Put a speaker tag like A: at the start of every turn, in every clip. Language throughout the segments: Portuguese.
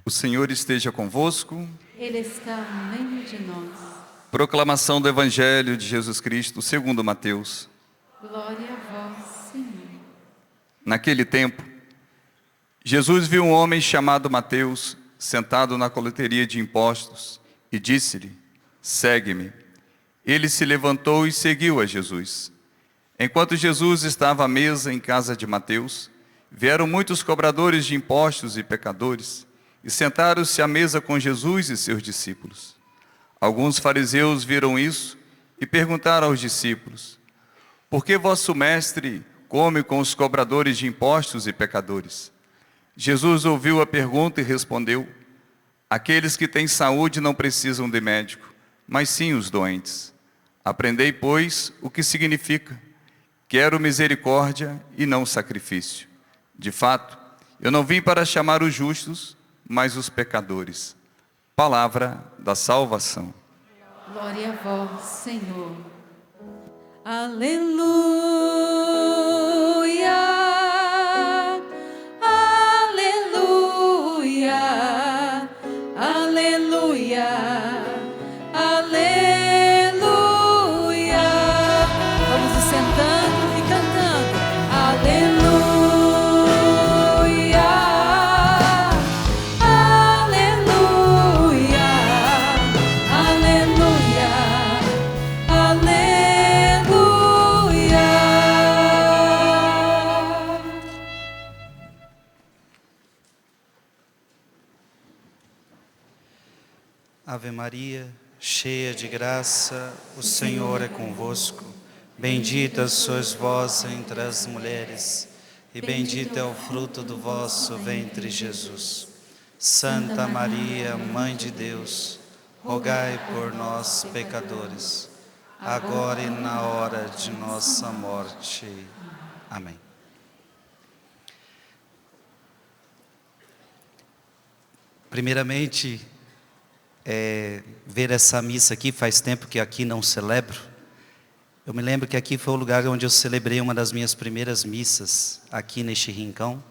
A: O Senhor esteja convosco.
B: Ele está no meio de nós.
A: Proclamação do Evangelho de Jesus Cristo, segundo Mateus.
B: Glória a vós, Senhor.
A: Naquele tempo, Jesus viu um homem chamado Mateus sentado na coleteria de impostos e disse-lhe: segue-me. Ele se levantou e seguiu a Jesus. Enquanto Jesus estava à mesa em casa de Mateus, vieram muitos cobradores de impostos e pecadores e sentaram-se à mesa com Jesus e seus discípulos. Alguns fariseus viram isso e perguntaram aos discípulos: por que vosso mestre come com os cobradores de impostos e pecadores? Jesus ouviu a pergunta e respondeu: aqueles que têm saúde não precisam de médico, mas sim os doentes. Aprendei, pois, o que significa: quero misericórdia e não sacrifício. De fato, eu não vim para chamar os justos, mas os pecadores. Palavra da salvação.
B: Glória a vós, Senhor. Aleluia. Aleluia. Aleluia. Aleluia. Vamos nos sentando e cantando. Aleluia. Aleluia. Aleluia. Aleluia.
C: Ave Maria, cheia de graça, o Senhor é convosco. Bendita sois vós entre as mulheres, e bendito é o fruto do vosso ventre, Jesus. Santa Maria, Mãe de Deus, rogai por nós, pecadores, agora e na hora de nossa morte. Amém. Primeiramente, ver essa missa aqui, faz tempo que aqui não celebro. Eu me lembro que aqui foi o lugar onde eu celebrei uma das minhas primeiras missas, aqui neste rincão.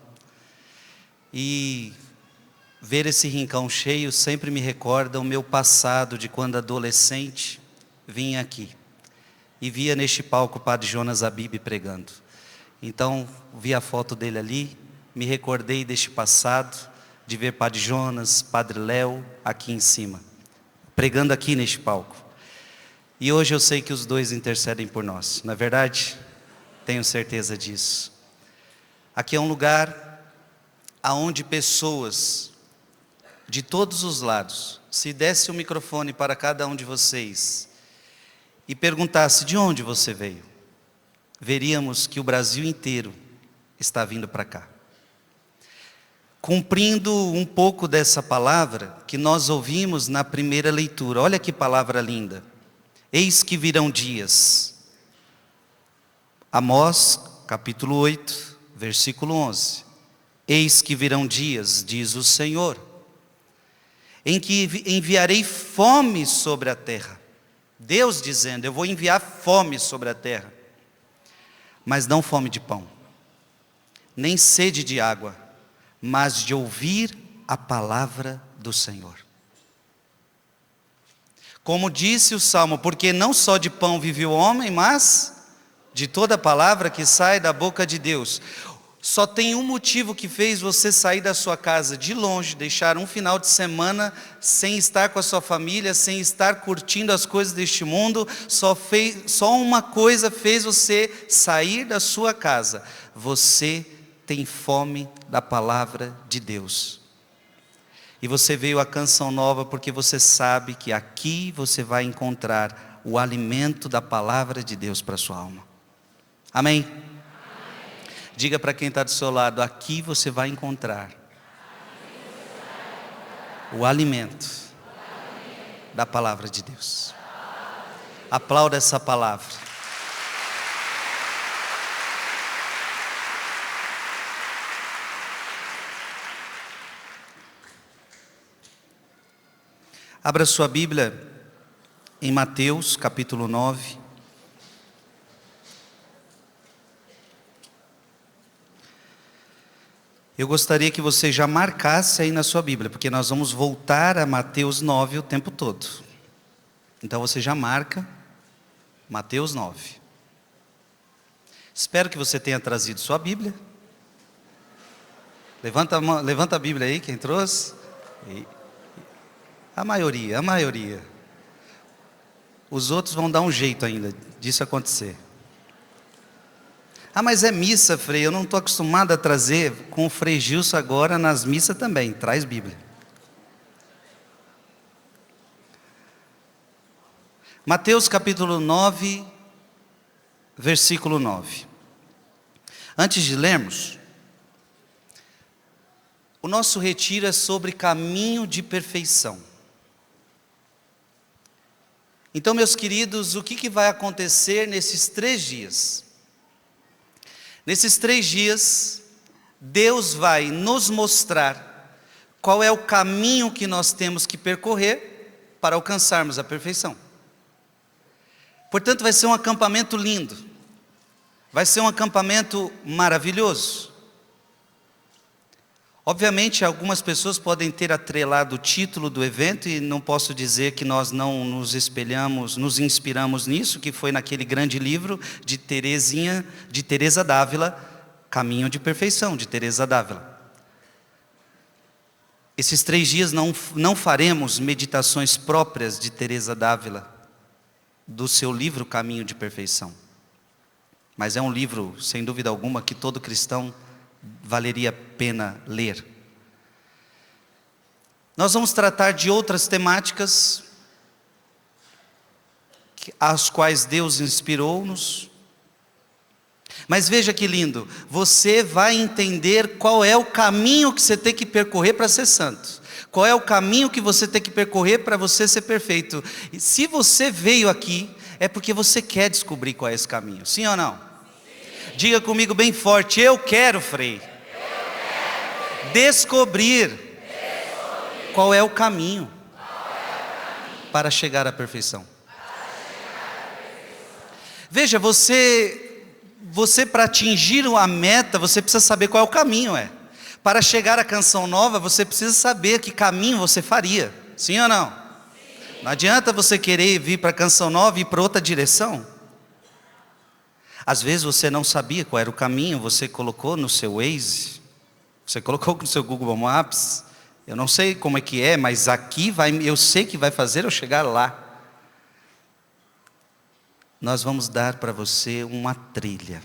C: E ver esse rincão cheio sempre me recorda o meu passado de quando adolescente vinha aqui. E via neste palco o Padre Jonas Abib pregando. Então, vi a foto dele ali, me recordei deste passado, de ver Padre Jonas, Padre Léo aqui em cima, pregando aqui neste palco. E hoje eu sei que os dois intercedem por nós, não é verdade? Tenho certeza disso. Aqui é um lugar aonde pessoas de todos os lados, se desse o microfone para cada um de vocês e perguntasse de onde você veio, veríamos que o Brasil inteiro está vindo para cá. Cumprindo um pouco dessa palavra que nós ouvimos na primeira leitura. Olha que palavra linda. Eis que virão dias. Amós, capítulo 8, versículo 11. Eis que virão dias, diz o Senhor, em que enviarei fome sobre a terra. Deus dizendo, eu vou enviar fome sobre a terra. Mas não fome de pão, nem sede de água, mas de ouvir a palavra do Senhor. Como disse o Salmo, porque não só de pão vive o homem, mas de toda palavra que sai da boca de Deus. Só tem um motivo que fez você sair da sua casa de longe, deixar um final de semana sem estar com a sua família, sem estar curtindo as coisas deste mundo. Só uma coisa fez você sair da sua casa. Você tem fome da palavra de Deus. E você veio à Canção Nova porque você sabe que aqui você vai encontrar o alimento da palavra de Deus para a sua alma. Amém? Amém. Diga para quem está do seu lado, aqui você vai encontrar o alimento da palavra de Deus. Aplauda essa palavra. Abra sua Bíblia em Mateus, capítulo 9. Eu gostaria que você já marcasse aí na sua Bíblia, porque nós vamos voltar a Mateus 9 o tempo todo. Então você já marca Mateus 9. Espero que você tenha trazido sua Bíblia. Levanta a Bíblia aí, quem trouxe. A maioria. Os outros vão dar um jeito ainda disso acontecer. Ah, mas é missa, Frei, eu não estou acostumado a trazer com o Frei Gilson agora nas missas também. Traz Bíblia. Mateus capítulo 9, versículo 9. Antes de lermos, o nosso retiro é sobre caminho de perfeição. Então, meus queridos, o que vai acontecer nesses 3 dias? Nesses 3 dias, Deus vai nos mostrar qual é o caminho que nós temos que percorrer para alcançarmos a perfeição. Portanto, vai ser um acampamento lindo, vai ser um acampamento maravilhoso. Obviamente, algumas pessoas podem ter atrelado o título do evento, e não posso dizer que nós não nos inspiramos nisso, que foi naquele grande livro de Teresa d'Ávila, Caminho de Perfeição, de Teresa d'Ávila. Esses 3 dias não faremos meditações próprias de Teresa d'Ávila, do seu livro Caminho de Perfeição. Mas é um livro, sem dúvida alguma, que todo cristão valeria a pena ler. Nós vamos tratar de outras temáticas as quais Deus inspirou-nos. Mas veja que lindo, você vai entender qual é o caminho que você tem que percorrer para ser santo. Qual é o caminho que você tem que percorrer para você ser perfeito. E se você veio aqui, é porque você quer descobrir qual é esse caminho. Sim ou não? Diga comigo bem forte, eu quero, Frei, descobrir qual é o caminho para chegar à perfeição. Veja, você para atingir a meta, você precisa saber qual é o caminho. Para chegar à Canção Nova, você precisa saber que caminho você faria. Sim ou não? Sim. Não adianta você querer vir para a Canção Nova e ir para outra direção. Às vezes você não sabia qual era o caminho, você colocou no seu Waze, você colocou no seu Google Maps, eu não sei como é que é, mas aqui eu sei que vai fazer eu chegar lá. Nós vamos dar para você uma trilha,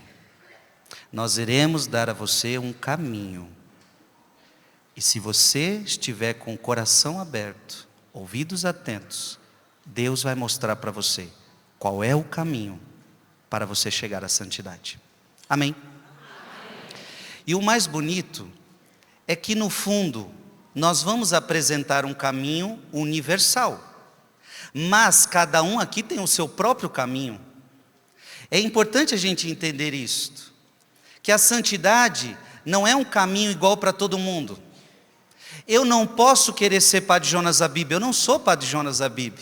C: nós iremos dar a você um caminho, e se você estiver com o coração aberto, ouvidos atentos, Deus vai mostrar para você qual é o caminho para você chegar à santidade. Amém? E o mais bonito é que no fundo nós vamos apresentar um caminho universal, mas cada um aqui tem o seu próprio caminho. É importante a gente entender isto, que a santidade não é um caminho igual para todo mundo. Eu não posso querer ser Padre Jonas Abib, eu não sou Padre Jonas Abib.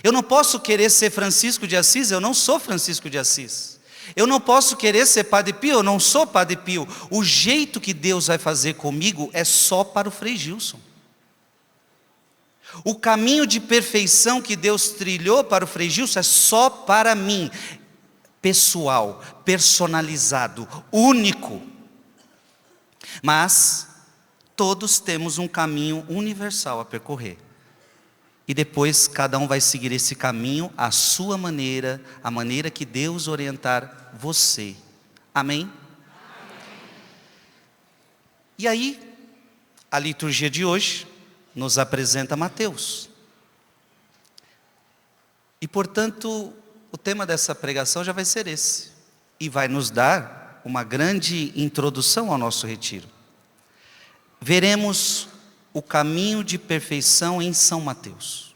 C: Eu não posso querer ser Francisco de Assis, eu não sou Francisco de Assis. Eu não posso querer ser Padre Pio, eu não sou Padre Pio. O jeito que Deus vai fazer comigo é só para o Frei Gilson. O caminho de perfeição que Deus trilhou para o Frei Gilson é só para mim. Pessoal, personalizado, único. Mas todos temos um caminho universal a percorrer. E depois cada um vai seguir esse caminho à sua maneira, a maneira que Deus orientar você. Amém? E aí, a liturgia de hoje nos apresenta Mateus. E portanto, o tema dessa pregação já vai ser esse. E vai nos dar uma grande introdução ao nosso retiro. Veremos o caminho de perfeição em São Mateus.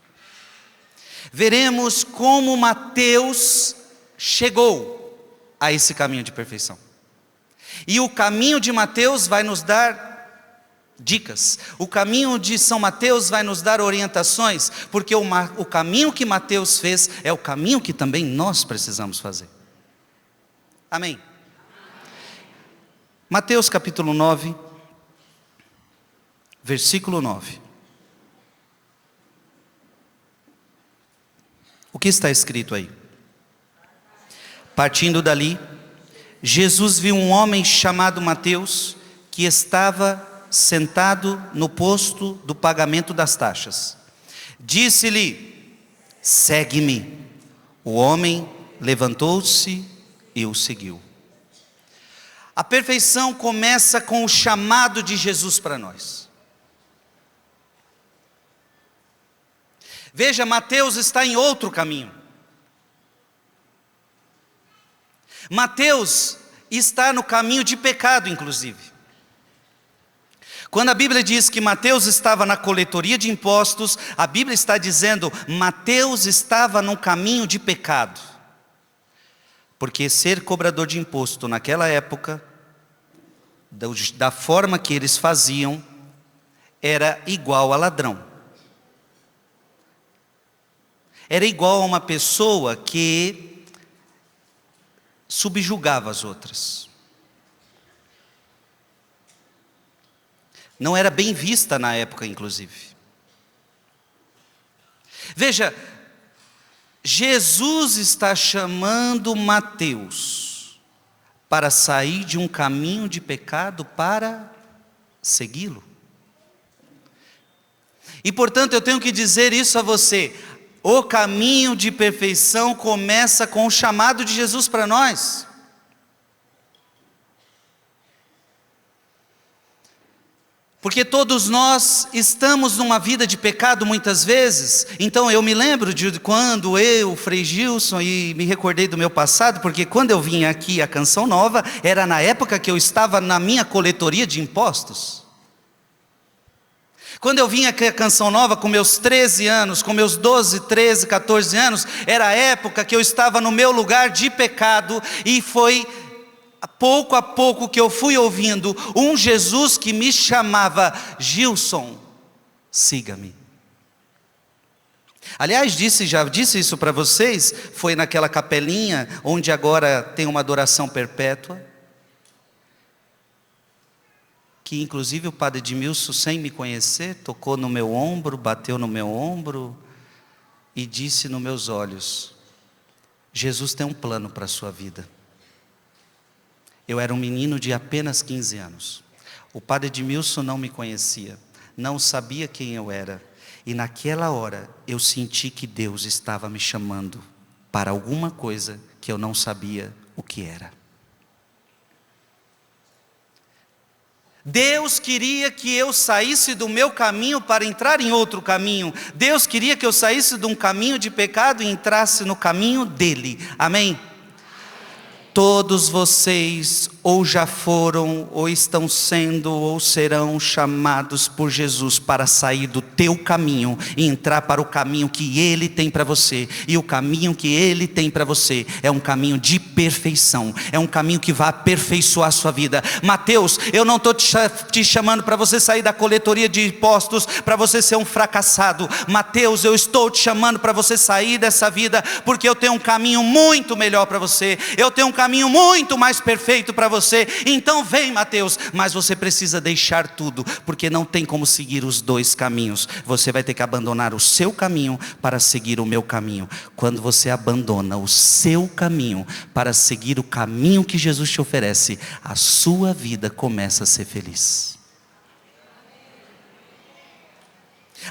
C: Veremos como Mateus chegou a esse caminho de perfeição. E o caminho de Mateus vai nos dar dicas. O caminho de São Mateus vai nos dar orientações, porque o caminho que Mateus fez é o caminho que também nós precisamos fazer. Amém? Mateus capítulo 9, versículo 9. O que está escrito aí? Partindo dali, Jesus viu um homem chamado Mateus, que estava sentado no posto do pagamento das taxas. Disse-lhe: segue-me. O homem levantou-se e o seguiu. A perfeição começa com o chamado de Jesus para nós. Veja, Mateus está em outro caminho. Mateus está no caminho de pecado, inclusive. Quando a Bíblia diz que Mateus estava na coletoria de impostos, a Bíblia está dizendo: Mateus estava no caminho de pecado. Porque ser cobrador de imposto naquela época, da forma que eles faziam, era igual a ladrão. Era igual a uma pessoa que subjugava as outras. Não era bem vista na época, inclusive. Veja, Jesus está chamando Mateus para sair de um caminho de pecado para segui-lo. E portanto eu tenho que dizer isso a você: o caminho de perfeição começa com o chamado de Jesus para nós. Porque todos nós estamos numa vida de pecado muitas vezes. Então eu me lembro de quando eu, Frei Gilson, e me recordei do meu passado, porque quando eu vim aqui a Canção Nova, era na época que eu estava na minha coletoria de impostos. Quando eu vim aqui a Canção Nova com meus 13 anos, com meus 12, 13, 14 anos, era a época que eu estava no meu lugar de pecado, e foi pouco a pouco que eu fui ouvindo um Jesus que me chamava: Gilson, siga-me. Aliás, já disse isso para vocês, foi naquela capelinha onde agora tem uma adoração perpétua, que inclusive o padre Edmilson, sem me conhecer, tocou no meu ombro, bateu no meu ombro e disse nos meus olhos: Jesus tem um plano para a sua vida. Eu era um menino de apenas 15 anos. O padre Edmilson não me conhecia, não sabia quem eu era. E naquela hora eu senti que Deus estava me chamando para alguma coisa que eu não sabia o que era. Deus queria que eu saísse do meu caminho para entrar em outro caminho. Deus queria que eu saísse de um caminho de pecado e entrasse no caminho dele. Amém? Todos vocês ou já foram, ou estão sendo, ou serão chamados por Jesus para sair do teu caminho e entrar para o caminho que Ele tem para você. E o caminho que Ele tem para você é um caminho de perfeição, é um caminho que vai aperfeiçoar a sua vida. Mateus, eu não estou te chamando para você sair da coletoria de impostos, para você ser um fracassado. Mateus, eu estou te chamando para você sair dessa vida, porque eu tenho um caminho muito melhor para você, eu tenho um caminho muito mais perfeito para você. Então vem, Mateus, mas você precisa deixar tudo, porque não tem como seguir os dois caminhos. Você vai ter que abandonar o seu caminho para seguir o meu caminho. Quando você abandona o seu caminho para seguir o caminho que Jesus te oferece, a sua vida começa a ser feliz.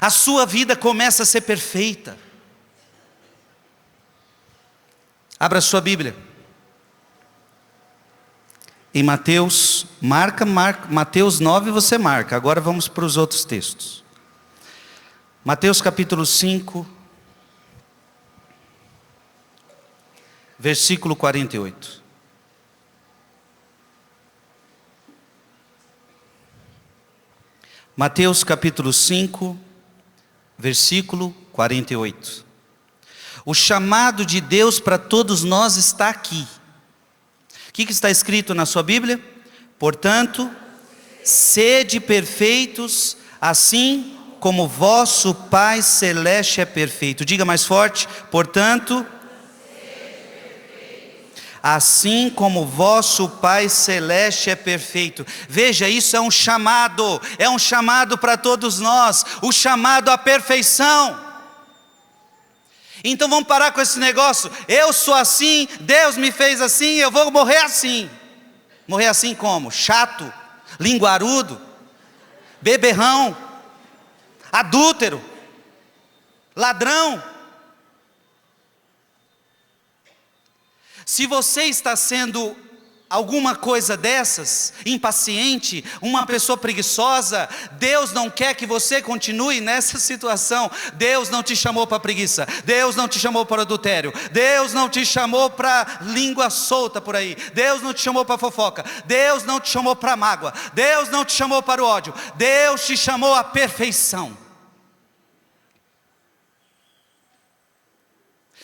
C: A sua vida começa a ser perfeita. Abra sua Bíblia em Mateus, Mateus 9 você marca. Agora vamos para os outros textos. Mateus capítulo 5, versículo 48. Mateus capítulo 5, versículo 48. O chamado de Deus para todos nós está aqui. O que está escrito na sua Bíblia? Portanto, sede perfeitos, assim como vosso Pai Celeste é perfeito. Diga mais forte: portanto, assim como vosso Pai Celeste é perfeito. Veja, isso é um chamado para todos nós, o chamado à perfeição. Então vamos parar com esse negócio, eu sou assim, Deus me fez assim, eu vou morrer assim. Morrer assim como? Chato, linguarudo, beberrão, adúltero, ladrão. Se você está sendo alguma coisa dessas, impaciente, uma pessoa preguiçosa, Deus não quer que você continue nessa situação. Deus não te chamou para preguiça, Deus não te chamou para adultério, Deus não te chamou para língua solta por aí, Deus não te chamou para fofoca, Deus não te chamou para mágoa, Deus não te chamou para o ódio, Deus te chamou à perfeição.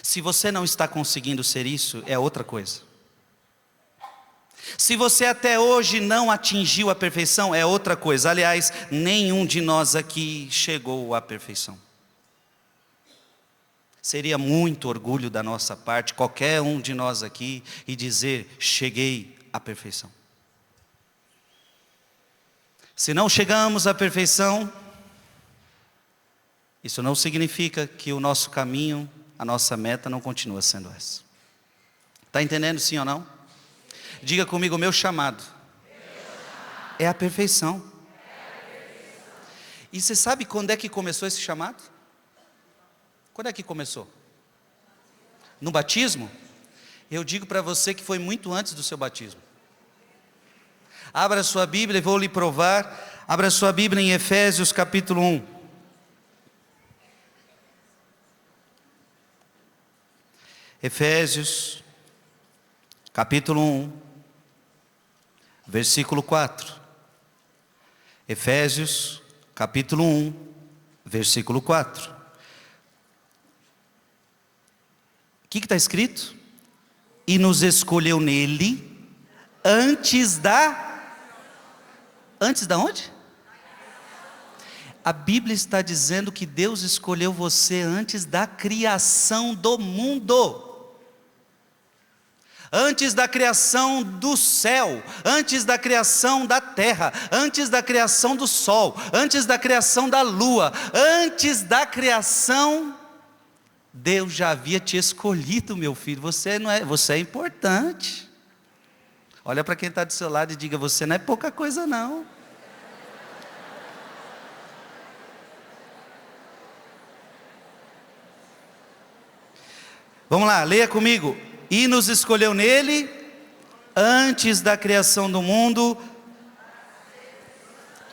C: Se você não está conseguindo ser isso, é outra coisa. Se você até hoje não atingiu a perfeição, é outra coisa. Aliás, nenhum de nós aqui chegou à perfeição. Seria muito orgulho da nossa parte, qualquer um de nós aqui, e dizer, cheguei à perfeição. Se não chegamos à perfeição, isso não significa que o nosso caminho, a nossa meta não continua sendo essa. Está entendendo sim ou não? Diga comigo, o meu chamado é a perfeição. E você sabe quando é que começou esse chamado? Quando é que começou? No batismo? Eu digo para você que foi muito antes do seu batismo. Abra sua Bíblia e vou lhe provar. Abra sua Bíblia em Efésios capítulo 1. Efésios capítulo 1. Versículo 4. Efésios, capítulo 1, versículo 4. O que está escrito? E nos escolheu nele, antes da onde? A Bíblia está dizendo que Deus escolheu você antes da criação do mundo. Antes da criação do céu, antes da criação da terra, antes da criação do sol, antes da criação da lua, antes da criação, Deus já havia te escolhido, meu filho. Você é importante. Olha para quem está do seu lado e diga, você não é pouca coisa não. Vamos lá, leia comigo. E nos escolheu nele, antes da criação do mundo.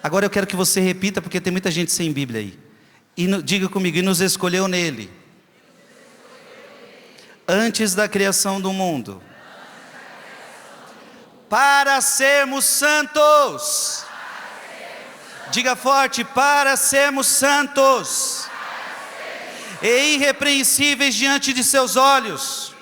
C: Agora eu quero que você repita, porque tem muita gente sem Bíblia aí. Diga comigo, e nos escolheu nele, antes da criação do mundo, para sermos santos. Diga forte, para sermos santos e irrepreensíveis diante de seus olhos.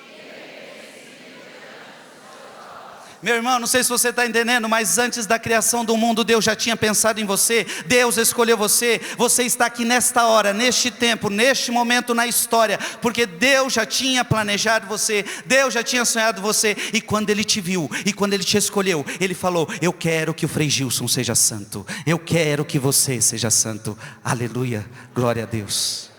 C: Meu irmão, não sei se você está entendendo, mas antes da criação do mundo, Deus já tinha pensado em você, Deus escolheu você, você está aqui nesta hora, neste tempo, neste momento na história, porque Deus já tinha planejado você, Deus já tinha sonhado você, e quando Ele te viu, e quando Ele te escolheu, Ele falou, eu quero que o Frei Gilson seja santo, eu quero que você seja santo, aleluia, glória a Deus.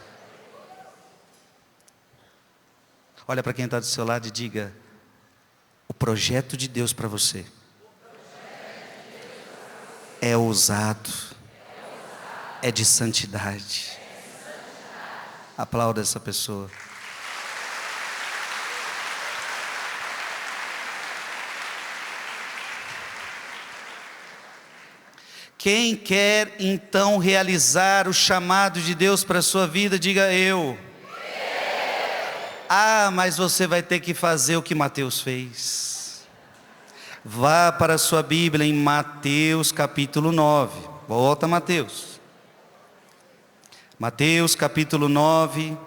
C: Olha para quem está do seu lado e diga, o projeto de Deus para você é ousado, é de santidade. Aplauda essa pessoa. Quem quer então realizar o chamado de Deus para a sua vida, diga eu. Ah, mas você vai ter que fazer o que Mateus fez. Vá para a sua Bíblia em Mateus capítulo 9. Volta Mateus. Mateus capítulo 9.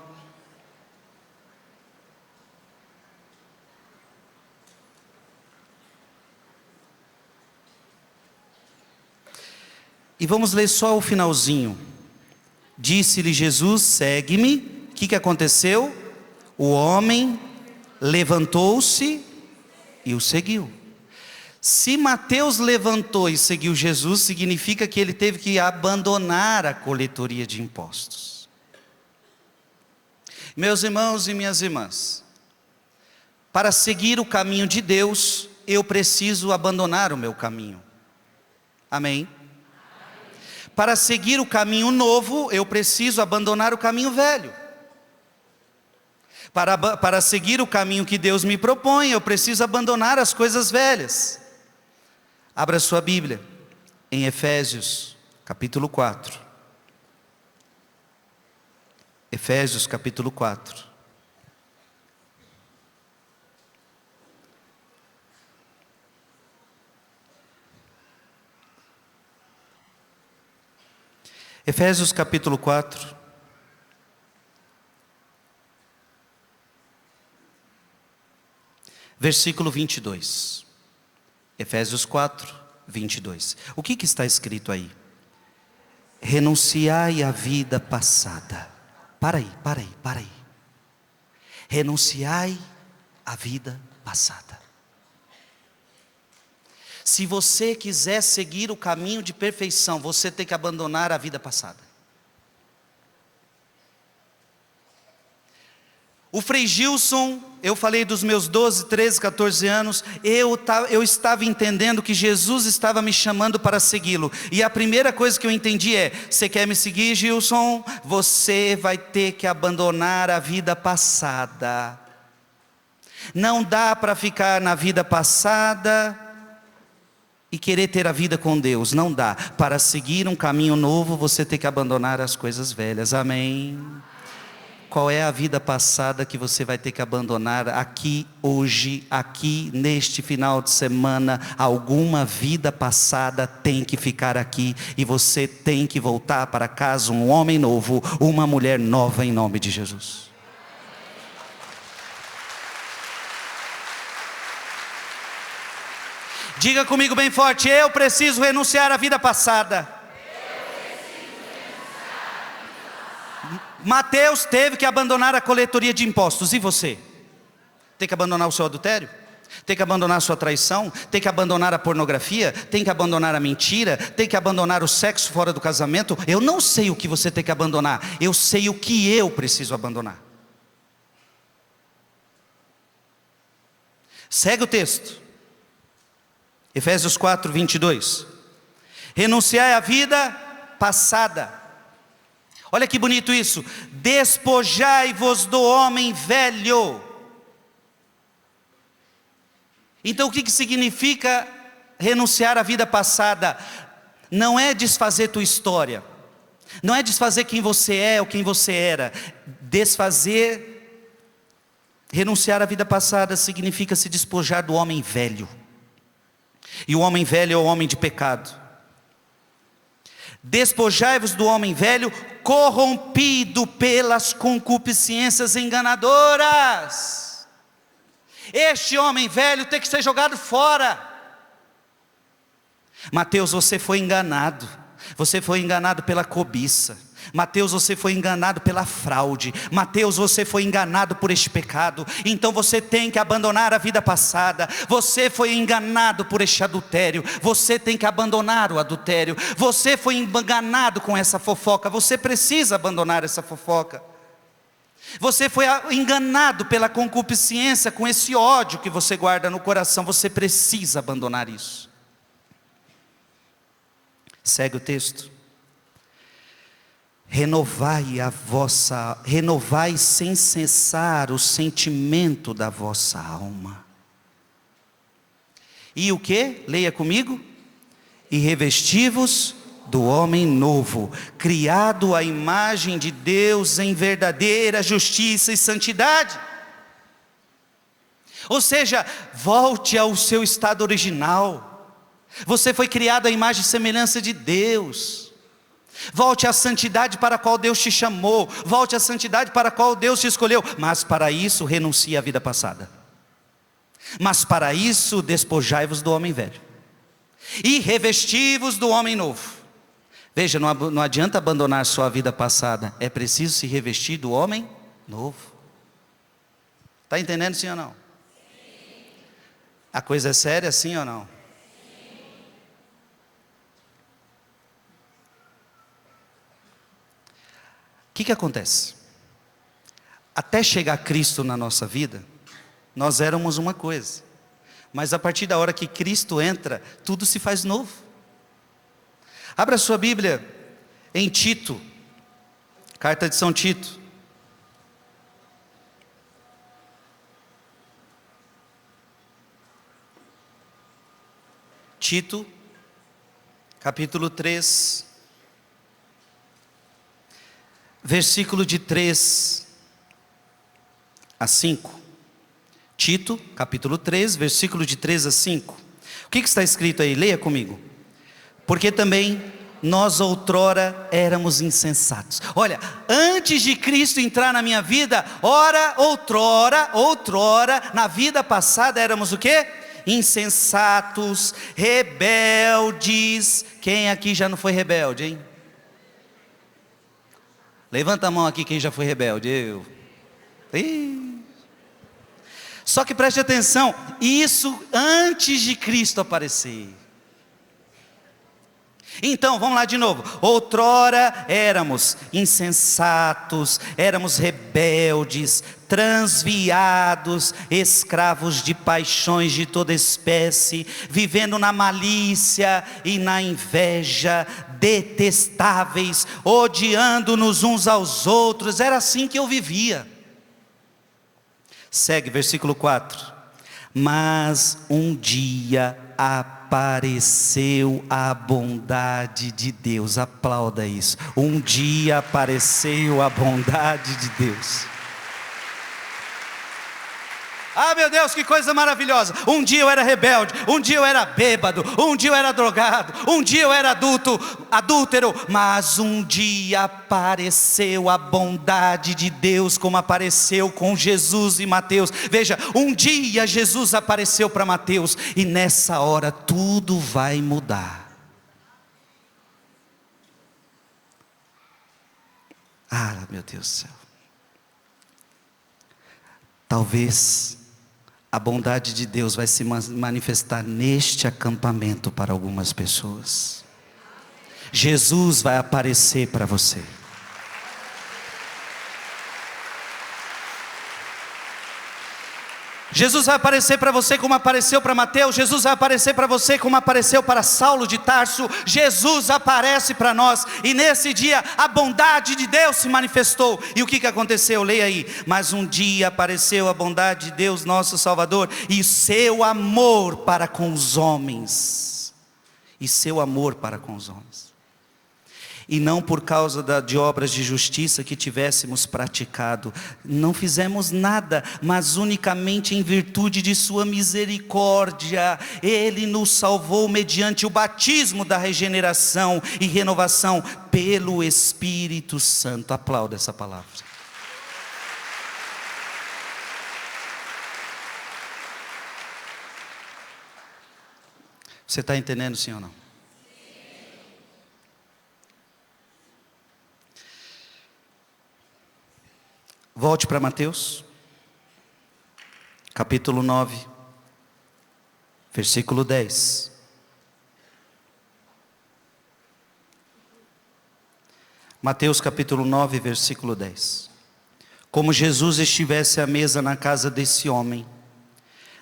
C: E vamos ler só o finalzinho. Disse-lhe Jesus, segue-me. O que aconteceu? O homem levantou-se e o seguiu. Se Mateus levantou e seguiu Jesus, significa que ele teve que abandonar a coletoria de impostos. Meus irmãos e minhas irmãs, para seguir o caminho de Deus, eu preciso abandonar o meu caminho. Amém? Para seguir o caminho novo, eu preciso abandonar o caminho velho. Para seguir o caminho que Deus me propõe, eu preciso abandonar as coisas velhas. Abra sua Bíblia em Efésios, capítulo 4. Efésios, capítulo 4. Efésios, capítulo 4. Versículo 22. Efésios 4, 22. O que está escrito aí? Renunciai à vida passada. Para aí. Renunciai à vida passada. Se você quiser seguir o caminho de perfeição, você tem que abandonar a vida passada. O Frei Gilson, eu falei dos meus 12, 13, 14 anos, eu estava entendendo que Jesus estava me chamando para segui-lo. E a primeira coisa que eu entendi é: você quer me seguir, Gilson? Você vai ter que abandonar a vida passada. Não dá para ficar na vida passada e querer ter a vida com Deus, não dá. Para seguir um caminho novo, você tem que abandonar as coisas velhas. Amém? Qual é a vida passada que você vai ter que abandonar aqui, hoje, aqui, neste final de semana? Alguma vida passada tem que ficar aqui, e você tem que voltar para casa um homem novo, uma mulher nova, em nome de Jesus. Diga comigo bem forte: eu preciso renunciar à vida passada. Mateus teve que abandonar a coletoria de impostos, e você? Tem que abandonar o seu adultério? Tem que abandonar a sua traição? Tem que abandonar a pornografia? Tem que abandonar a mentira? Tem que abandonar o sexo fora do casamento? Eu não sei o que você tem que abandonar, eu sei o que eu preciso abandonar. Segue o texto. Efésios 4, 22. Renunciai à vida passada. Olha que bonito isso. Despojai-vos do homem velho. Então o que significa renunciar à vida passada? Não é desfazer tua história. Não é desfazer quem você é ou quem você era. Renunciar à vida passada significa se despojar do homem velho. E o homem velho é o homem de pecado. Despojai-vos do homem velho, corrompido pelas concupiscências enganadoras. Este homem velho tem que ser jogado fora. Mateus, você foi enganado. Você foi enganado pela cobiça. Mateus, você foi enganado pela fraude. Mateus, você foi enganado por este pecado. Então você tem que abandonar a vida passada. Você foi enganado por este adultério. Você tem que abandonar o adultério. Você foi enganado com essa fofoca. Você precisa abandonar essa fofoca. Você foi enganado pela concupiscência, com esse ódio que você guarda no coração. Você precisa abandonar isso. Segue o texto. Renovai sem cessar o sentimento da vossa alma. E o que? Leia comigo. E revesti-vos do homem novo, criado à imagem de Deus em verdadeira justiça e santidade. Ou seja, volte ao seu estado original. Você foi criado à imagem e semelhança de Deus. Volte à santidade para a qual Deus te chamou. Volte à santidade para a qual Deus te escolheu. Mas para isso renuncie à vida passada. Mas para isso despojai-vos do homem velho. E revesti-vos do homem novo. Veja, não adianta abandonar sua vida passada. É preciso se revestir do homem novo. Está entendendo, sim ou não? A coisa é séria, sim ou não? O que acontece? Até chegar Cristo na nossa vida, nós éramos uma coisa. Mas a partir da hora que Cristo entra, tudo se faz novo. Abra sua Bíblia em Tito, carta de São Tito. Tito, capítulo 3, versículo de 3 a 5. Tito, capítulo 3, versículo de 3 a 5. O que está escrito aí? Leia comigo. Porque também nós outrora éramos insensatos. Olha, antes de Cristo entrar na minha vida, outrora, na vida passada éramos o quê? Insensatos, rebeldes. Quem aqui já não foi rebelde, hein? Levanta a mão aqui quem já foi rebelde. Eu. Só que preste atenção, isso antes de Cristo aparecer. Então, vamos lá de novo. Outrora éramos insensatos, éramos rebeldes, transviados, escravos de paixões de toda espécie, vivendo na malícia e na inveja, detestáveis, odiando-nos uns aos outros. Era assim que eu vivia. Segue, versículo 4. Mas um dia apareceu a bondade de Deus. Aplauda isso. Um dia apareceu a bondade de Deus. Ah, meu Deus, que coisa maravilhosa. Um dia eu era rebelde, um dia eu era bêbado, um dia eu era drogado, um dia eu era adúltero, mas um dia apareceu a bondade de Deus, como apareceu com Jesus e Mateus. Veja, um dia Jesus apareceu para Mateus, e nessa hora tudo vai mudar. Ah, meu Deus do céu. Talvez a bondade de Deus vai se manifestar neste acampamento para algumas pessoas. Jesus vai aparecer para você. Jesus vai aparecer para você como apareceu para Mateus. Jesus vai aparecer para você como apareceu para Saulo de Tarso. Jesus aparece para nós, e nesse dia a bondade de Deus se manifestou. E o que aconteceu? Leia aí. Mas um dia apareceu a bondade de Deus, nosso Salvador, e seu amor para com os homens. E seu amor para com os homens. E não por causa de obras de justiça que tivéssemos praticado, não fizemos nada, mas unicamente em virtude de sua misericórdia. Ele nos salvou mediante o batismo da regeneração e renovação pelo Espírito Santo. Aplauda essa palavra. Você está entendendo, sim ou não? Volte para Mateus, capítulo 9, versículo 10. Mateus capítulo 9, versículo 10. Como Jesus estivesse à mesa na casa desse homem,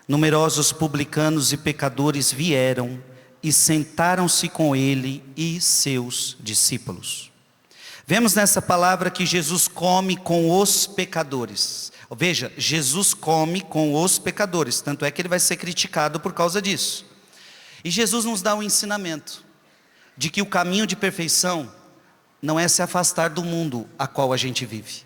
C: numerosos publicanos e pecadores vieram e sentaram-se com ele e seus discípulos. Vemos nessa palavra que Jesus come com os pecadores. Veja, Jesus come com os pecadores, tanto é que ele vai ser criticado por causa disso. E Jesus nos dá um ensinamento de que o caminho de perfeição não é se afastar do mundo a qual a gente vive.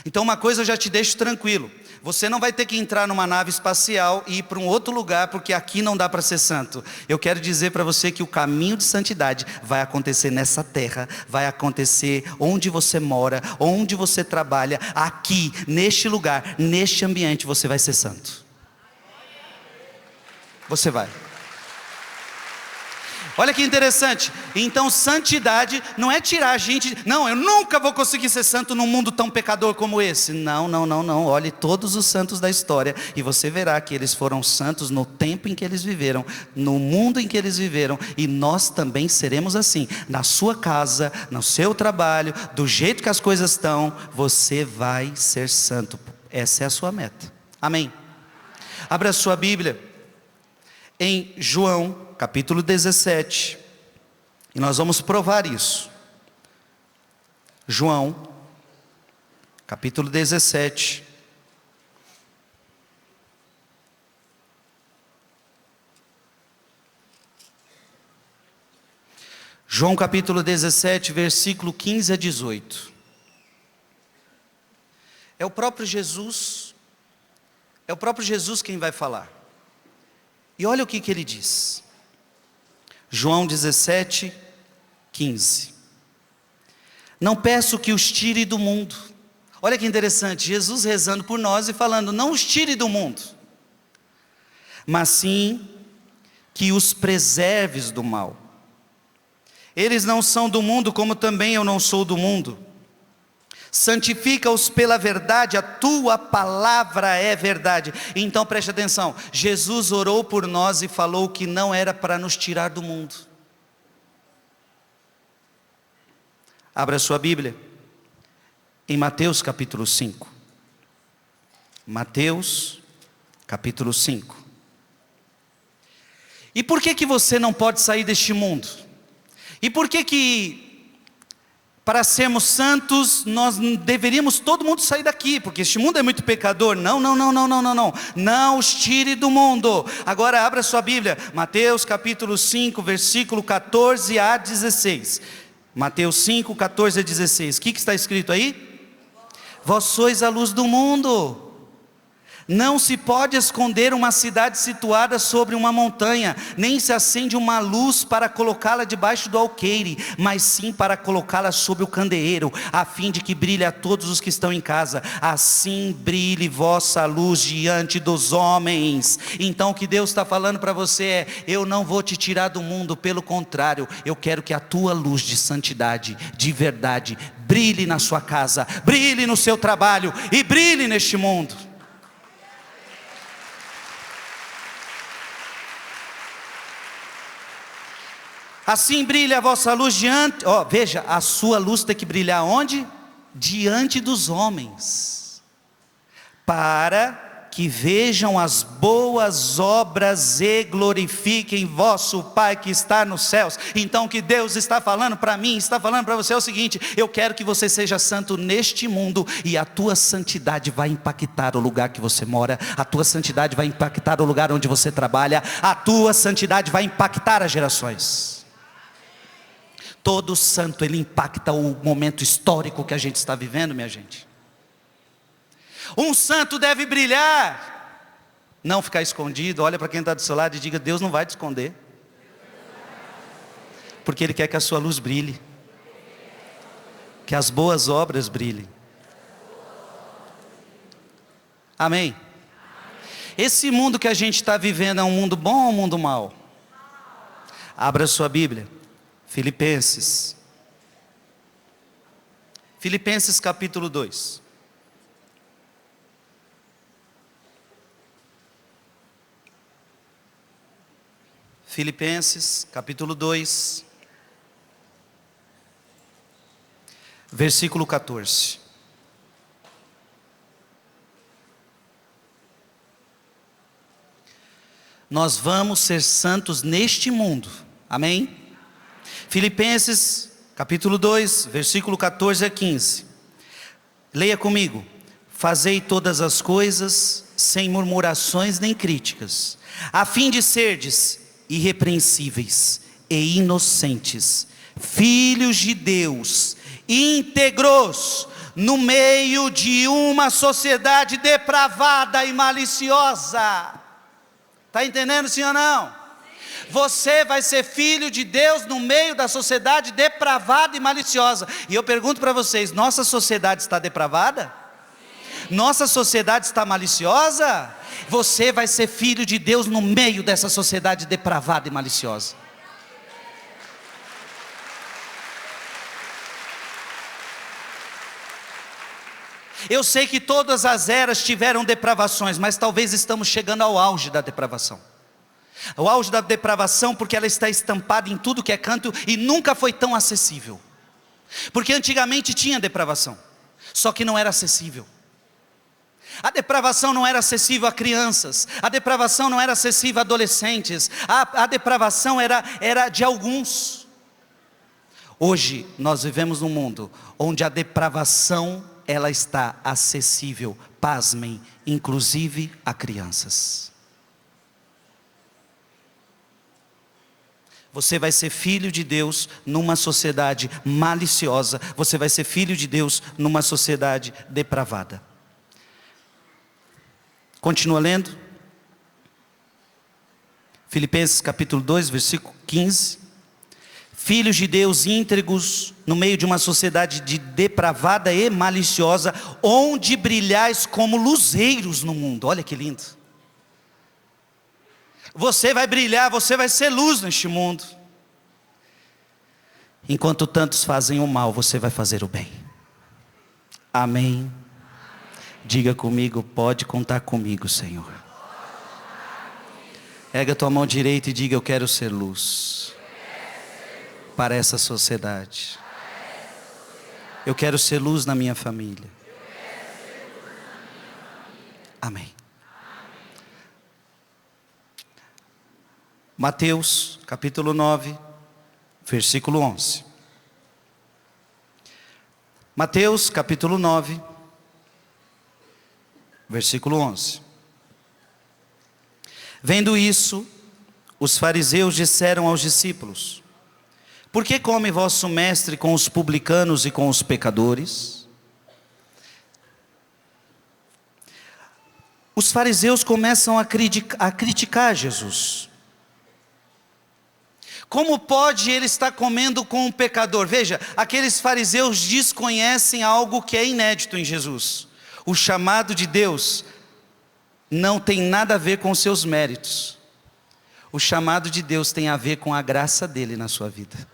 C: Então uma coisa eu já te deixo tranquilo: você não vai ter que entrar numa nave espacial e ir para um outro lugar, porque aqui não dá para ser santo. Eu quero dizer para você que o caminho de santidade vai acontecer nessa terra, vai acontecer onde você mora, onde você trabalha, aqui, neste lugar, neste ambiente, você vai ser santo. Você vai. Olha que interessante. Então santidade não é tirar a gente, não, eu nunca vou conseguir ser santo num mundo tão pecador como esse. Não, não, não, não. Olhe todos os santos da história e você verá que eles foram santos no tempo em que eles viveram, no mundo em que eles viveram, e nós também seremos assim. Na sua casa, no seu trabalho, do jeito que as coisas estão, você vai ser santo. Essa é a sua meta. Amém. Abra a sua Bíblia em João capítulo 17, e nós vamos provar isso. João, capítulo 17. João capítulo 17, versículo 15 a 18. É o próprio Jesus quem vai falar. E olha o que ele diz. João 17, 15. Não peço que os tire do mundo. Olha que interessante, Jesus rezando por nós e falando, não os tire do mundo, mas sim que os preserves do mal. Eles não são do mundo, como também eu não sou do mundo. Santifica-os pela verdade, a tua palavra é verdade. Então preste atenção, Jesus orou por nós e falou que não era para nos tirar do mundo. Abra sua Bíblia em Mateus capítulo 5. Mateus capítulo 5. E por que você não pode sair deste mundo? E por que para sermos santos, nós deveríamos todo mundo sair daqui, porque este mundo é muito pecador? Não, não, não, não, não, não, não. Não os tire do mundo. Agora abra sua Bíblia, Mateus capítulo 5, versículo 14 a 16. Mateus 5, 14 a 16. O que está escrito aí? Vós sois a luz do mundo. Não se pode esconder uma cidade situada sobre uma montanha, nem se acende uma luz para colocá-la debaixo do alqueire, mas sim para colocá-la sob o candeeiro, a fim de que brilhe a todos os que estão em casa. Assim brilhe vossa luz diante dos homens. Então o que Deus está falando para você é, eu não vou te tirar do mundo, pelo contrário, eu quero que a tua luz de santidade, de verdade, brilhe na sua casa, brilhe no seu trabalho e brilhe neste mundo. Assim brilha a vossa luz diante, veja, a sua luz tem que brilhar onde? Diante dos homens, para que vejam as boas obras e glorifiquem vosso Pai que está nos céus. Então o que Deus está falando para mim, está falando para você é o seguinte, eu quero que você seja santo neste mundo, e a tua santidade vai impactar o lugar que você mora, a tua santidade vai impactar o lugar onde você trabalha, a tua santidade vai impactar as gerações. Todo santo, ele impacta o momento histórico que a gente está vivendo, minha gente. Um santo deve brilhar, não ficar escondido. Olha para quem está do seu lado e diga, Deus não vai te esconder, porque Ele quer que a sua luz brilhe, que as boas obras brilhem. Amém? Esse mundo que a gente está vivendo é um mundo bom ou um mundo mau? Abra sua Bíblia, Filipenses capítulo 2. Filipenses capítulo 2, versículo 14. Nós vamos ser santos neste mundo, amém? Filipenses capítulo 2, versículo 14 a 15. Leia comigo. Fazei todas as coisas sem murmurações nem críticas, a fim de serdes irrepreensíveis e inocentes, filhos de Deus, íntegros, no meio de uma sociedade depravada e maliciosa. Está entendendo, sim ou não? Você vai ser filho de Deus no meio da sociedade depravada e maliciosa. E eu pergunto para vocês, nossa sociedade está depravada? Nossa sociedade está maliciosa? Você vai ser filho de Deus no meio dessa sociedade depravada e maliciosa. Eu sei que todas as eras tiveram depravações, mas talvez estamos chegando ao auge da depravação. O auge da depravação porque ela está estampada em tudo que é canto e nunca foi tão acessível. Porque antigamente tinha depravação, só que não era acessível. A depravação não era acessível a crianças, a depravação não era acessível a adolescentes, a depravação era de alguns. Hoje nós vivemos num mundo onde a depravação ela está acessível, pasmem, inclusive a crianças. Você vai ser filho de Deus numa sociedade maliciosa, você vai ser filho de Deus numa sociedade depravada. Continua lendo. Filipenses capítulo 2, versículo 15. Filhos de Deus íntegros no meio de uma sociedade depravada e maliciosa, onde brilhais como luzeiros no mundo. Olha que lindo. Você vai brilhar, você vai ser luz neste mundo. Enquanto tantos fazem o mal, você vai fazer o bem. Amém. Diga comigo, pode contar comigo, Senhor. Erga a tua mão direita e diga, eu quero ser luz para essa sociedade. Eu quero ser luz na minha família. Amém. Mateus capítulo 9, versículo 11. Mateus capítulo 9, versículo 11. Vendo isso, os fariseus disseram aos discípulos: por que come vosso mestre com os publicanos e com os pecadores? Os fariseus começam a criticar Jesus. Como pode ele estar comendo com um pecador? Veja, aqueles fariseus desconhecem algo que é inédito em Jesus. O chamado de Deus não tem nada a ver com os seus méritos. O chamado de Deus tem a ver com a graça dele na sua vida.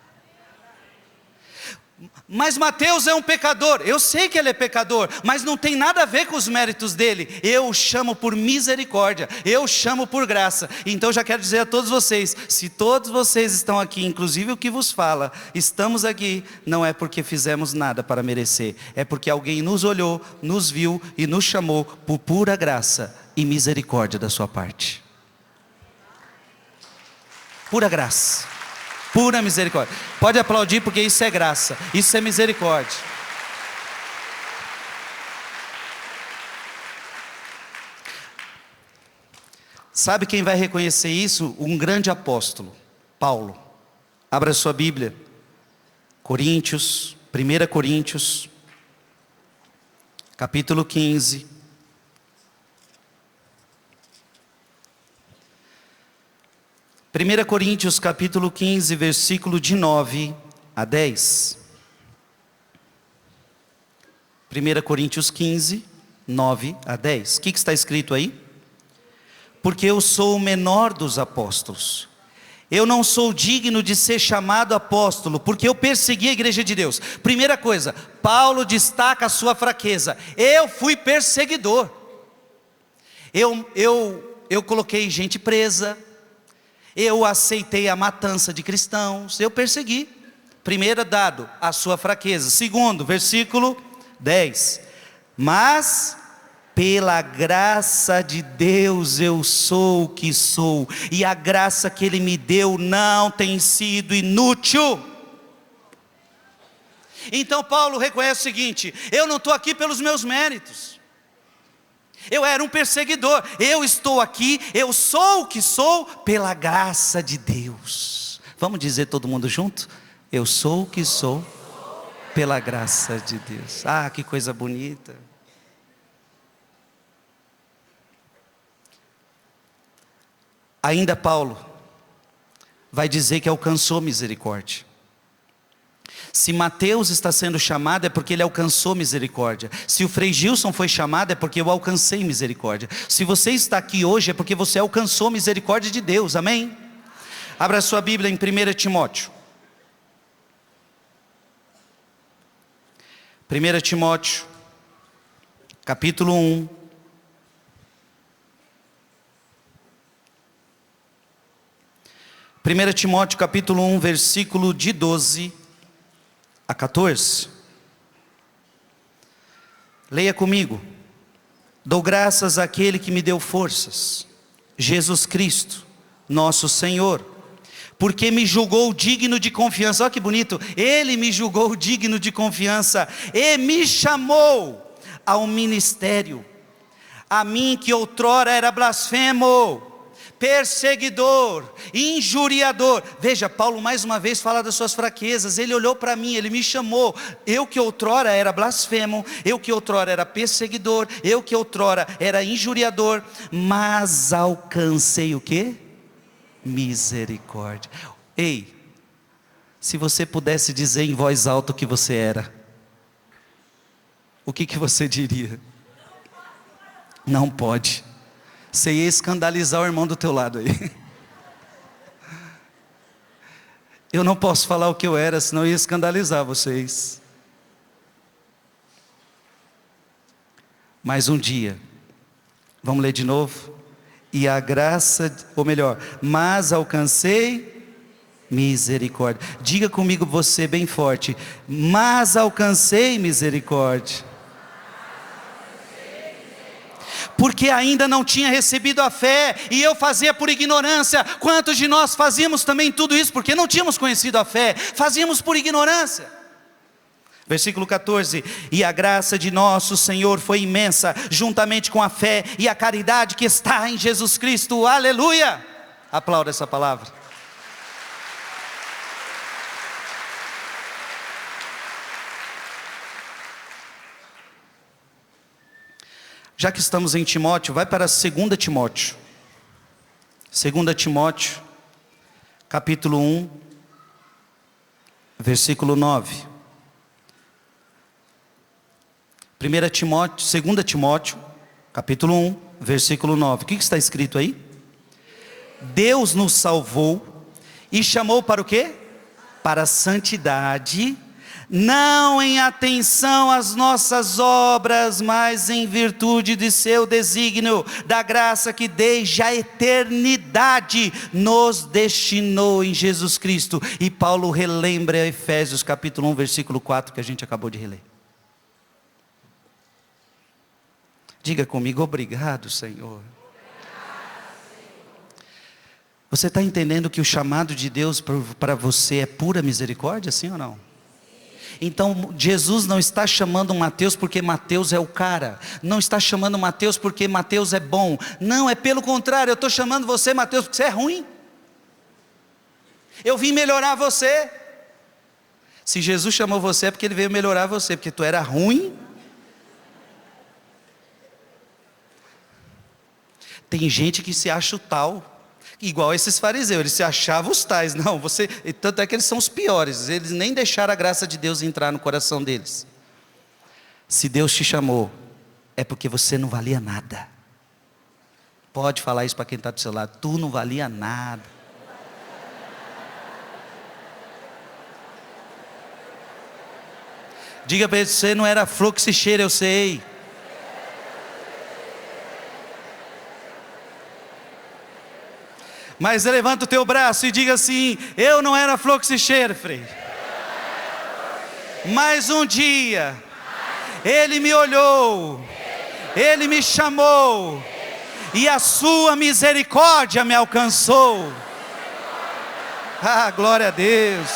C: Mas Mateus é um pecador, eu sei que ele é pecador, mas não tem nada a ver com os méritos dele. Eu o chamo por misericórdia, eu o chamo por graça. Então já quero dizer a todos vocês, se todos vocês estão aqui, inclusive o que vos fala, estamos aqui, não é porque fizemos nada para merecer, é porque alguém nos olhou, nos viu e nos chamou por pura graça e misericórdia da sua parte. Pura graça. Pura misericórdia. Pode aplaudir porque isso é graça, isso é misericórdia. Sabe quem vai reconhecer isso? Um grande apóstolo, Paulo. Abra sua Bíblia, Coríntios, 1 Coríntios, capítulo 15. Primeira Coríntios capítulo 15, versículo de 9 a 10. 1 Coríntios 15, 9 a 10. O que está escrito aí? Porque eu sou o menor dos apóstolos. Eu não sou digno de ser chamado apóstolo, porque eu persegui a igreja de Deus. Primeira coisa, Paulo destaca a sua fraqueza. Eu fui perseguidor. Eu coloquei gente presa. Eu aceitei a matança de cristãos, eu persegui. Primeiro dado, a sua fraqueza. Segundo, versículo 10. Mas pela graça de Deus eu sou o que sou, e a graça que Ele me deu não tem sido inútil. Então Paulo reconhece o seguinte: eu não estou aqui pelos meus méritos. Eu era um perseguidor, eu estou aqui, eu sou o que sou pela graça de Deus. Vamos dizer todo mundo junto? Eu sou o que sou pela graça de Deus. Ah, que coisa bonita. Ainda Paulo vai dizer que alcançou misericórdia. Se Mateus está sendo chamado é porque ele alcançou misericórdia. Se o Frei Gilson foi chamado é porque eu alcancei misericórdia. Se você está aqui hoje é porque você alcançou misericórdia de Deus, amém? Abra sua Bíblia em 1 Timóteo. 1 Timóteo, capítulo 1. Primeira Timóteo capítulo 1, versículo de 12 a 14. Leia comigo. Dou graças àquele que me deu forças, Jesus Cristo, nosso Senhor, porque me julgou digno de confiança. Olha que bonito, Ele me julgou digno de confiança e me chamou ao ministério, a mim que outrora era blasfemo, perseguidor, injuriador. Veja, Paulo mais uma vez fala das suas fraquezas. Ele olhou para mim, ele me chamou. Eu que outrora era blasfemo, eu que outrora era perseguidor, eu que outrora era injuriador, mas alcancei o quê? Misericórdia. Ei, se você pudesse dizer em voz alta o que você era, o que você diria? Não pode. Você ia escandalizar o irmão do teu lado aí. Eu não posso falar o que eu era, senão eu ia escandalizar vocês. Mas um dia, vamos ler de novo? E a graça, ou melhor, mas alcancei misericórdia. Diga comigo você bem forte, mas alcancei misericórdia. Porque ainda não tinha recebido a fé, e eu fazia por ignorância. Quantos de nós fazíamos também tudo isso, porque não tínhamos conhecido a fé, fazíamos por ignorância. Versículo 14, e a graça de nosso Senhor foi imensa, juntamente com a fé e a caridade que está em Jesus Cristo, aleluia. Aplauda essa palavra. Já que estamos em Timóteo, vai para 2 Timóteo. 2 Timóteo, capítulo 1, versículo 9. 2 Timóteo, capítulo 1, versículo 9. O que está escrito aí? Deus nos salvou e chamou para o quê? Para a santidade, não em atenção às nossas obras, mas em virtude de seu desígnio, da graça que desde a eternidade nos destinou em Jesus Cristo. E Paulo relembra Efésios capítulo 1, versículo 4, que a gente acabou de reler. Diga comigo, obrigado, Senhor. Você está entendendo que o chamado de Deus para você é pura misericórdia, sim ou não? Então Jesus não está chamando Mateus porque Mateus é o cara, não está chamando Mateus porque Mateus é bom, não, é pelo contrário, eu estou chamando você, Mateus, porque você é ruim. Eu vim melhorar você. Se Jesus chamou você é porque Ele veio melhorar você, porque tu era ruim. Tem gente que se acha o tal, igual esses fariseus, eles se achavam os tais. Não, tanto é que eles são os piores, eles nem deixaram a graça de Deus entrar no coração deles. Se Deus te chamou, é porque você não valia nada. Pode falar isso para quem está do seu lado, tu não valia nada. Diga para ele, você não era flor que se cheira, eu sei. Mas levanta o teu braço e diga assim, eu não era flor que se cheira, Frei. Mas um dia, Ele me olhou, Ele me chamou, e a sua misericórdia me alcançou. Ah, glória a Deus.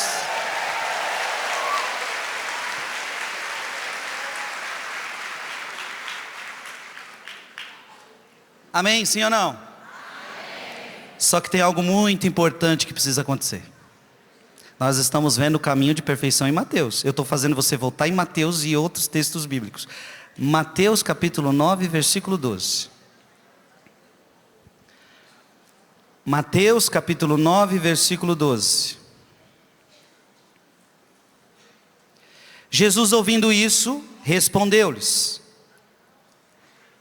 C: Amém, sim ou não? Só que tem algo muito importante que precisa acontecer. Nós estamos vendo o caminho de perfeição em Mateus. Eu estou fazendo você voltar em Mateus e outros textos bíblicos. Mateus capítulo 9, versículo 12. Mateus capítulo 9, versículo 12. Jesus, ouvindo isso, respondeu-lhes.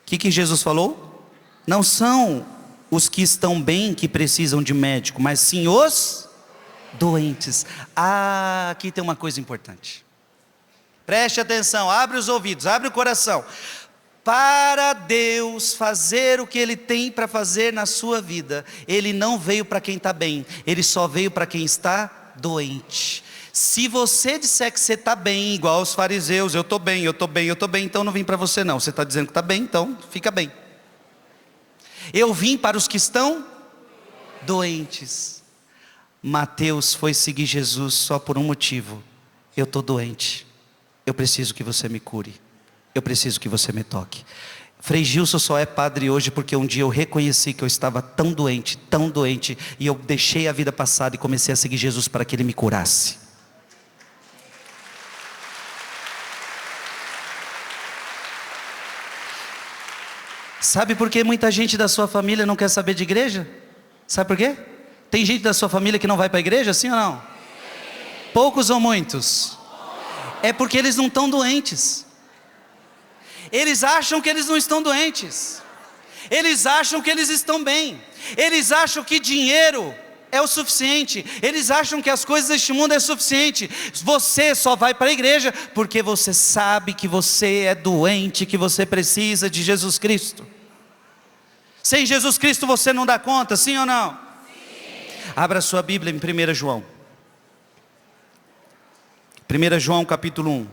C: O que Jesus falou? Não são os que estão bem que precisam de médico, mas sim os doentes. Ah, aqui tem uma coisa importante. Preste atenção, abre os ouvidos, abre o coração. Para Deus fazer o que Ele tem para fazer na sua vida, Ele não veio para quem está bem, Ele só veio para quem está doente. Se você disser que você está bem, igual os fariseus, eu estou bem, eu estou bem, eu estou bem, então não vim para você não. Você está dizendo que está bem, então fica bem. Eu vim para os que estão doentes. Mateus foi seguir Jesus só por um motivo: eu estou doente, eu preciso que você me cure, eu preciso que você me toque. Frei Gilson só é padre hoje porque um dia eu reconheci que eu estava tão doente, e eu deixei a vida passada e comecei a seguir Jesus para que Ele me curasse. Sabe por que muita gente da sua família não quer saber de igreja? Sabe por quê? Tem gente da sua família que não vai para a igreja, sim ou não? Sim. Poucos ou muitos? É porque eles não estão doentes. Eles acham que eles não estão doentes. Eles acham que eles estão bem. Eles acham que dinheiro é o suficiente. Eles acham que as coisas deste mundo é suficiente. Você só vai para a igreja porque você sabe que você é doente, que você precisa de Jesus Cristo. Sem Jesus Cristo você não dá conta, sim ou não? Sim. Abra sua Bíblia em 1 João. 1 João capítulo 1.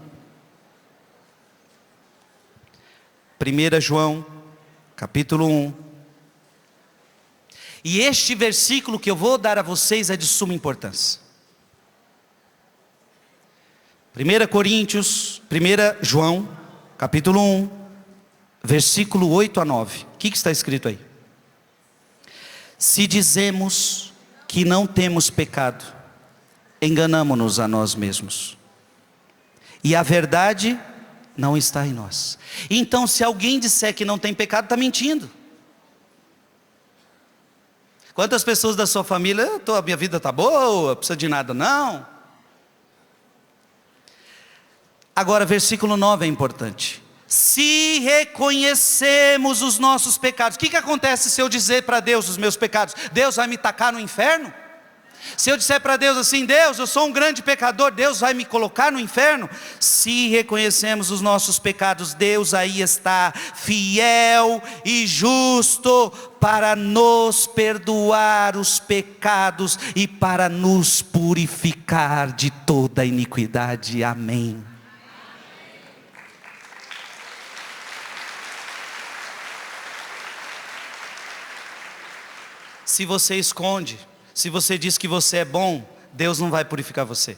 C: 1 João capítulo 1. E este versículo que eu vou dar a vocês é de suma importância. 1 João capítulo 1, versículo 8 a 9. O que está escrito aí? Se dizemos que não temos pecado, enganamo-nos a nós mesmos, e a verdade não está em nós. Então, se alguém disser que não tem pecado, está mentindo. Quantas pessoas da sua família, a minha vida está boa, não precisa de nada não. Agora, versículo 9 é importante. Se reconhecemos os nossos pecados, o que acontece se eu dizer para Deus os meus pecados? Deus vai me tacar no inferno? Se eu disser para Deus assim: Deus, eu sou um grande pecador, Deus vai me colocar no inferno? Se reconhecemos os nossos pecados, Deus aí está, fiel e justo, para nos perdoar os pecados e para nos purificar de toda iniquidade. Amém. Se você esconde, se você diz que você é bom, Deus não vai purificar você.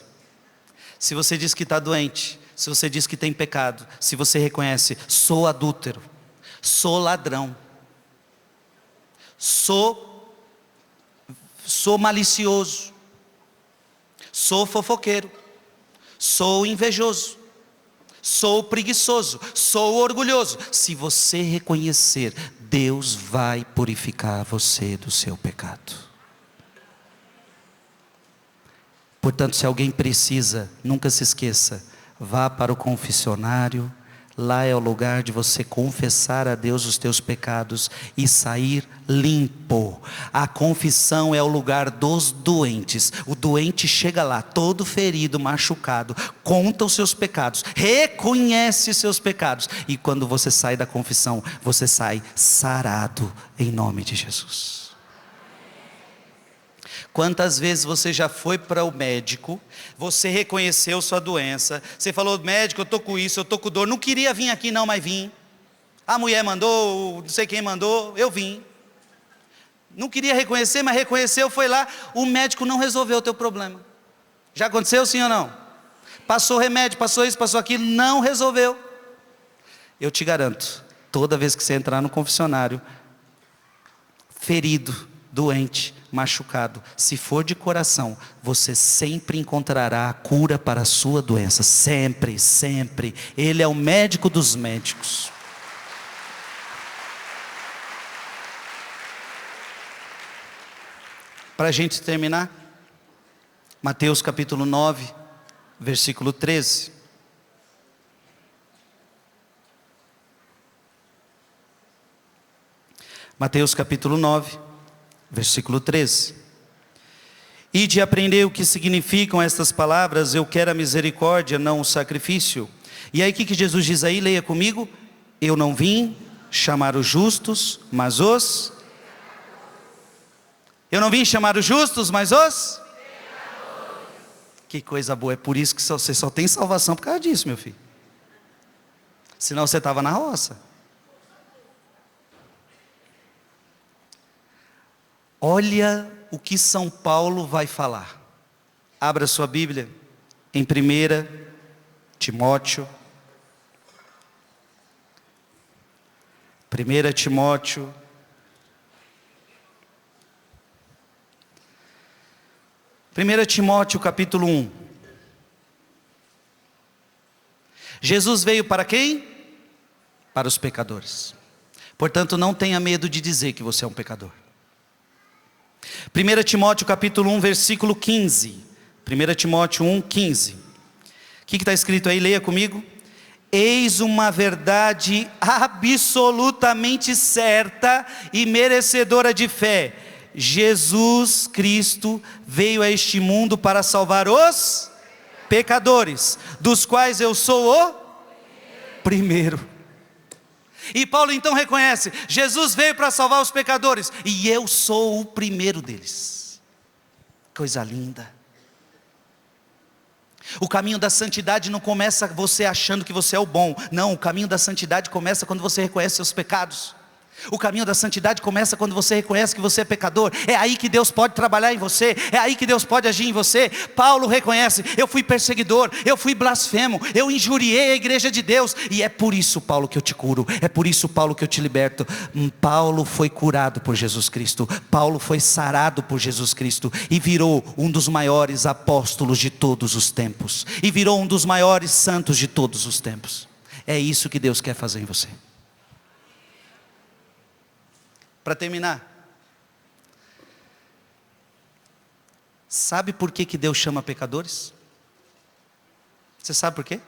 C: Se você diz que está doente, se você diz que tem pecado, se você reconhece: sou adúltero, sou ladrão, sou malicioso, sou fofoqueiro, sou invejoso, sou preguiçoso, sou orgulhoso. Se você reconhecer, Deus vai purificar você do seu pecado. Portanto, se alguém precisa, nunca se esqueça, vá para o confessionário. Lá é o lugar de você confessar a Deus os teus pecados e sair limpo. A confissão é o lugar dos doentes. O doente chega lá, todo ferido, machucado, conta os seus pecados, reconhece os seus pecados. E quando você sai da confissão, você sai sarado em nome de Jesus. Quantas vezes você já foi para o médico, você reconheceu sua doença, você falou: médico, eu estou com isso, eu estou com dor, não queria vir aqui não, mas vim. A mulher mandou, não sei quem mandou, eu vim. Não queria reconhecer, mas reconheceu, foi lá, o médico não resolveu o teu problema. Já aconteceu, sim ou não? Passou remédio, passou isso, passou aquilo, não resolveu. Eu te garanto, toda vez que você entrar no confessionário, ferido, doente, machucado, se for de coração, você sempre encontrará a cura para a sua doença. Sempre, sempre. Ele é o médico dos médicos. Para a gente terminar, Mateus capítulo 9, versículo 13. Mateus capítulo 9, versículo 13. Ide aprender o que significam estas palavras: eu quero a misericórdia, não o sacrifício. E aí o que Jesus diz aí? Leia comigo. Eu não vim chamar os justos, mas os... Eu não vim chamar os justos, mas os... Que coisa boa, é por isso que você só tem salvação por causa disso, meu filho. Senão você estava na roça. Olha o que São Paulo vai falar. Abra sua Bíblia em 1 Timóteo. 1 Timóteo. Primeira Timóteo capítulo 1. Jesus veio para quem? Para os pecadores. Portanto, não tenha medo de dizer que você é um pecador. 1 Timóteo capítulo 1, versículo 15. 1 Timóteo 1, 15. O que está escrito aí? Leia comigo. Eis uma verdade absolutamente certa e merecedora de fé. Jesus Cristo veio a este mundo para salvar os pecadores, dos quais eu sou o primeiro. E Paulo então reconhece, Jesus veio para salvar os pecadores, e eu sou o primeiro deles. Coisa linda. O caminho da santidade não começa você achando que você é o bom. Não, o caminho da santidade começa quando você reconhece seus pecados. O caminho da santidade começa quando você reconhece que você é pecador. É aí que Deus pode trabalhar em você. É aí que Deus pode agir em você. Paulo reconhece, eu fui perseguidor, eu fui blasfemo, eu injuriei a igreja de Deus. E é por isso, Paulo, que eu te curo. É por isso, Paulo, que eu te liberto. Paulo foi curado por Jesus Cristo. Paulo foi sarado por Jesus Cristo. E virou um dos maiores apóstolos de todos os tempos. E virou um dos maiores santos de todos os tempos. É isso que Deus quer fazer em você. Para terminar, sabe por que Deus chama pecadores? Você sabe por quê?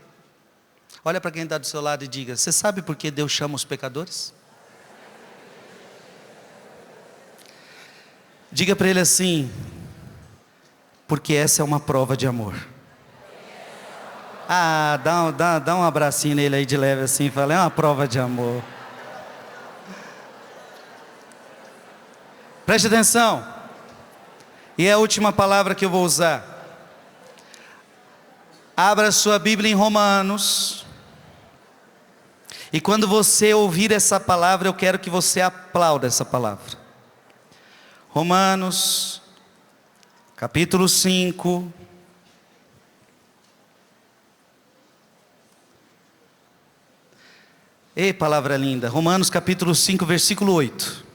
C: Olha para quem está do seu lado e diga, você sabe por que Deus chama os pecadores? Diga para ele assim, porque essa é uma prova de amor. Ah, dá um abracinho nele aí de leve assim, e fala, é uma prova de amor. Preste atenção, e é a última palavra que eu vou usar. Abra sua Bíblia em Romanos, e quando você ouvir essa palavra, eu quero que você aplaude essa palavra. Romanos, capítulo 5. Ei, palavra linda, Romanos capítulo 5, versículo 8.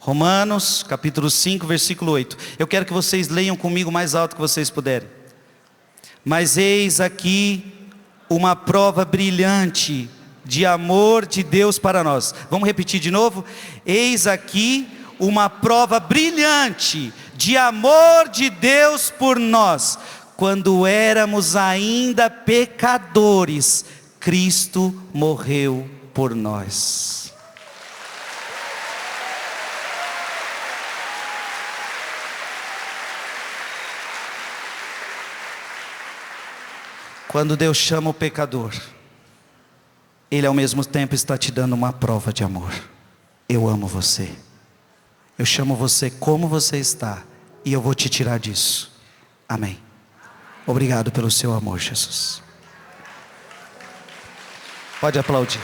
C: Romanos, capítulo 5, versículo 8. Eu quero que vocês leiam comigo o mais alto que vocês puderem. Mas eis aqui uma prova brilhante de amor de Deus para nós. Vamos repetir de novo? Eis aqui uma prova brilhante de amor de Deus por nós. Quando éramos ainda pecadores, Cristo morreu por nós. Quando Deus chama o pecador, Ele ao mesmo tempo está te dando uma prova de amor. Eu amo você. Eu chamo você como você está, e eu vou te tirar disso. Amém. Obrigado pelo seu amor, Jesus. Pode aplaudir.